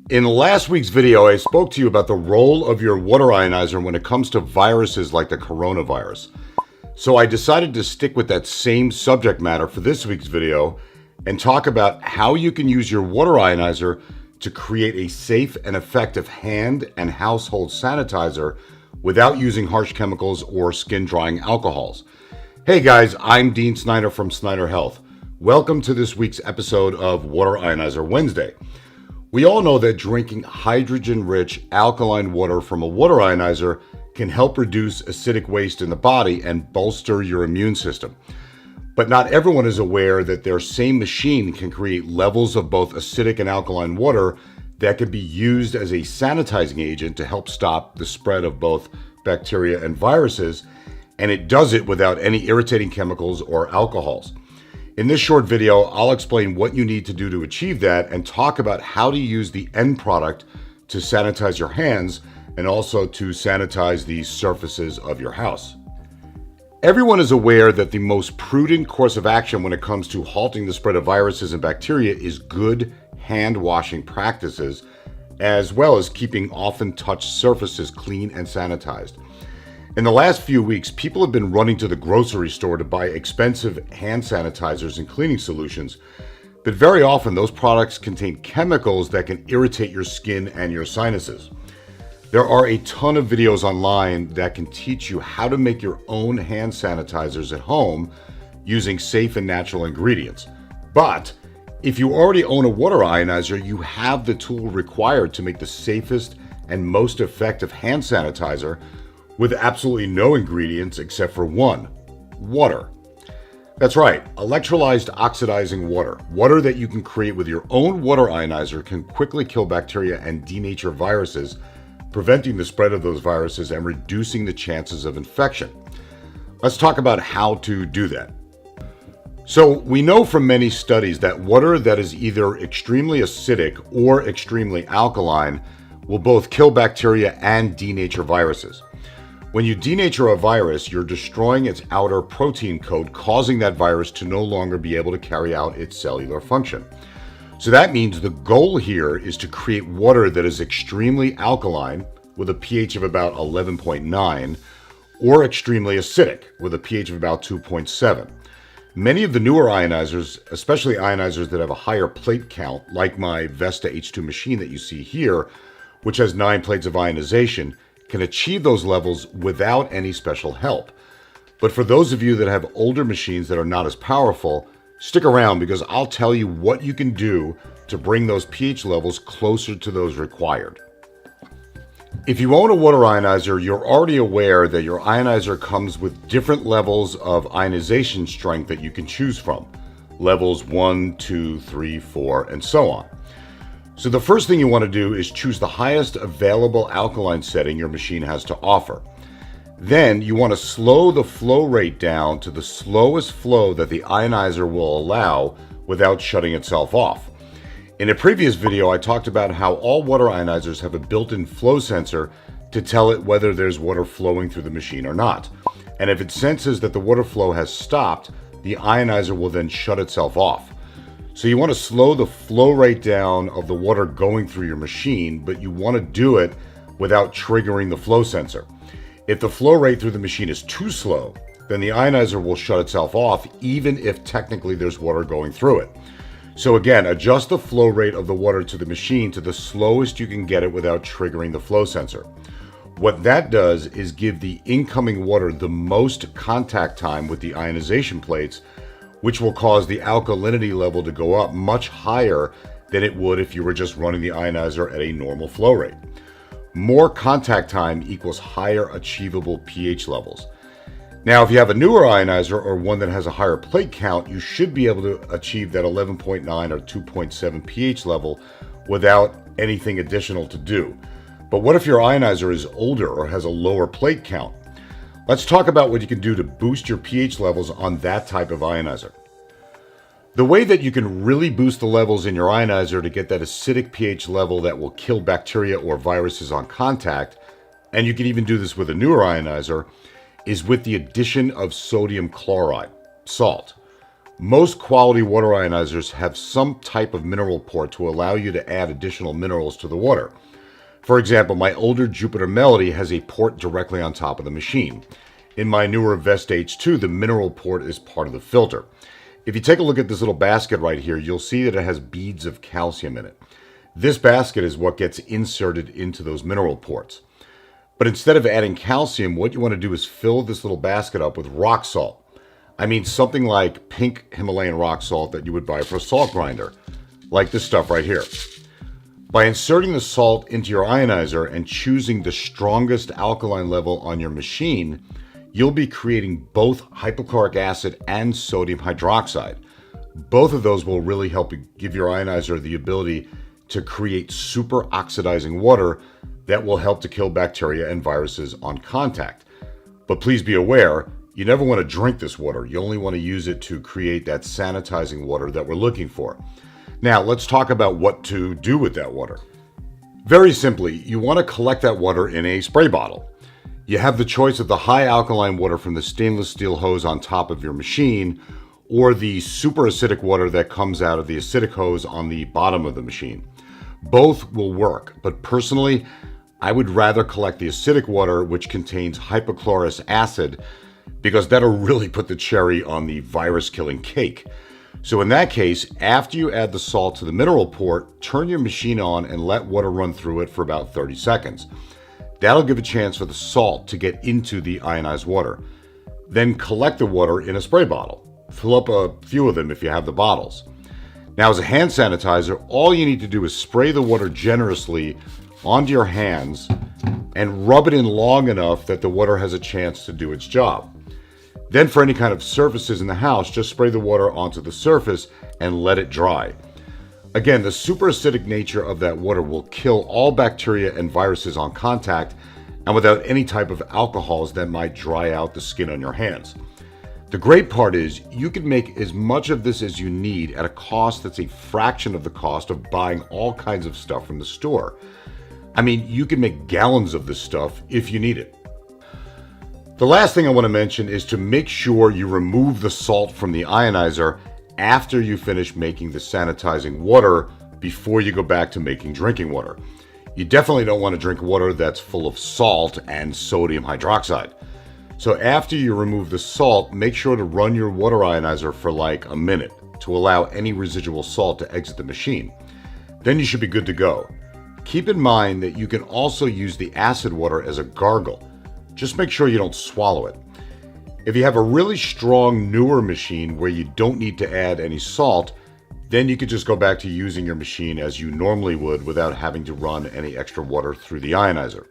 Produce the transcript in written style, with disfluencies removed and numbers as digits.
In last week's video, I spoke to you about the role of your water ionizer when it comes to viruses like the coronavirus. So I decided to stick with that same subject matter for this week's video and talk about how you can use your water ionizer to create a safe and effective hand and household sanitizer without using harsh chemicals or skin drying alcohols. Hey guys, I'm Dean Snyder from SnyderHealth. Welcome to this week's episode of Water Ionizer Wednesday. We all know that drinking hydrogen-rich alkaline water from a water ionizer can help reduce acidic waste in the body and bolster your immune system. But not everyone is aware that their same machine can create levels of both acidic and alkaline water that can be used as a sanitizing agent to help stop the spread of both bacteria and viruses, and it does it without any irritating chemicals or alcohols. In this short video, I'll explain what you need to do to achieve that and talk about how to use the end product to sanitize your hands and also to sanitize the surfaces of your house. Everyone is aware that the most prudent course of action when it comes to halting the spread of viruses and bacteria is good hand washing practices, as well as keeping often touched surfaces clean and sanitized. In the last few weeks, people have been running to the grocery store to buy expensive hand sanitizers and cleaning solutions, but very often those products contain chemicals that can irritate your skin and your sinuses. There are a ton of videos online that can teach you how to make your own hand sanitizers at home using safe and natural ingredients. But if you already own a water ionizer, you have the tool required to make the safest and most effective hand sanitizer with absolutely no ingredients except for one: water. That's right, electrolyzed oxidizing water. Water that you can create with your own water ionizer can quickly kill bacteria and denature viruses, preventing the spread of those viruses and reducing the chances of infection. Let's talk about how to do that. So we know from many studies that water that is either extremely acidic or extremely alkaline will both kill bacteria and denature viruses. When you denature a virus, you're destroying its outer protein coat, causing that virus to no longer be able to carry out its cellular function. So that means the goal here is to create water that is extremely alkaline with a pH of about 11.9 or extremely acidic with a pH of about 2.7. Many of the newer ionizers, especially ionizers that have a higher plate count, like my Vesta H2 machine that you see here, which has 9 plates of ionization, can achieve those levels without any special help. But for those of you that have older machines that are not as powerful, stick around because I'll tell you what you can do to bring those pH levels closer to those required. If you own a water ionizer, you're already aware that your ionizer comes with different levels of ionization strength that you can choose from. Levels 1, 2, 3, 4, and so on. So the first thing you want to do is choose the highest available alkaline setting your machine has to offer. Then you want to slow the flow rate down to the slowest flow that the ionizer will allow without shutting itself off. In a previous video, I talked about how all water ionizers have a built-in flow sensor to tell it whether there's water flowing through the machine or not. And if it senses that the water flow has stopped, the ionizer will then shut itself off. So you want to slow the flow rate down of the water going through your machine, but you want to do it without triggering the flow sensor. If the flow rate through the machine is too slow, then the ionizer will shut itself off even if technically there's water going through it. So again, adjust the flow rate of the water to the machine to the slowest you can get it without triggering the flow sensor. What that does is give the incoming water the most contact time with the ionization plates, which will cause the alkalinity level to go up much higher than it would if you were just running the ionizer at a normal flow rate. More contact time equals higher achievable pH levels. Now, if you have a newer ionizer or one that has a higher plate count, you should be able to achieve that 11.9 or 2.7 pH level without anything additional to do. But what if your ionizer is older or has a lower plate count? Let's talk about what you can do to boost your pH levels on that type of ionizer. The way that you can really boost the levels in your ionizer to get that acidic pH level that will kill bacteria or viruses on contact, and you can even do this with a newer ionizer, is with the addition of sodium chloride, salt. Most quality water ionizers have some type of mineral port to allow you to add additional minerals to the water. For example, my older Jupiter Melody has a port directly on top of the machine. In my newer Vest H2, the mineral port is part of the filter. If you take a look at this little basket right here, you'll see that it has beads of calcium in it. This basket is what gets inserted into those mineral ports. But instead of adding calcium, what you want to do is fill this little basket up with rock salt. I mean something like pink Himalayan rock salt that you would buy for a salt grinder, like this stuff right here. By inserting the salt into your ionizer and choosing the strongest alkaline level on your machine, you'll be creating both hypochloric acid and sodium hydroxide. Both of those will really help give your ionizer the ability to create super oxidizing water that will help to kill bacteria and viruses on contact. But please be aware, you never want to drink this water. You only want to use it to create that sanitizing water that we're looking for. Now, let's talk about what to do with that water. Very simply, you want to collect that water in a spray bottle. You have the choice of the high alkaline water from the stainless steel hose on top of your machine, or the super acidic water that comes out of the acidic hose on the bottom of the machine. Both will work, but personally, I would rather collect the acidic water, which contains hypochlorous acid, because that'll really put the cherry on the virus-killing cake. So in that case, after you add the salt to the mineral port, turn your machine on and let water run through it for about 30 seconds. That'll give a chance for the salt to get into the ionized water. Then collect the water in a spray bottle. Fill up a few of them if you have the bottles. Now, as a hand sanitizer, all you need to do is spray the water generously onto your hands and rub it in long enough that the water has a chance to do its job. Then for any kind of surfaces in the house, just spray the water onto the surface and let it dry. Again, the super acidic nature of that water will kill all bacteria and viruses on contact and without any type of alcohols that might dry out the skin on your hands. The great part is you can make as much of this as you need at a cost that's a fraction of the cost of buying all kinds of stuff from the store. I mean, you can make gallons of this stuff if you need it. The last thing I want to mention is to make sure you remove the salt from the ionizer after you finish making the sanitizing water before you go back to making drinking water. You definitely don't want to drink water that's full of salt and sodium hydroxide. So after you remove the salt, make sure to run your water ionizer for like a minute to allow any residual salt to exit the machine. Then you should be good to go. Keep in mind that you can also use the acid water as a gargle. Just make sure you don't swallow it. If you have a really strong, newer machine where you don't need to add any salt, then you could just go back to using your machine as you normally would without having to run any extra water through the ionizer.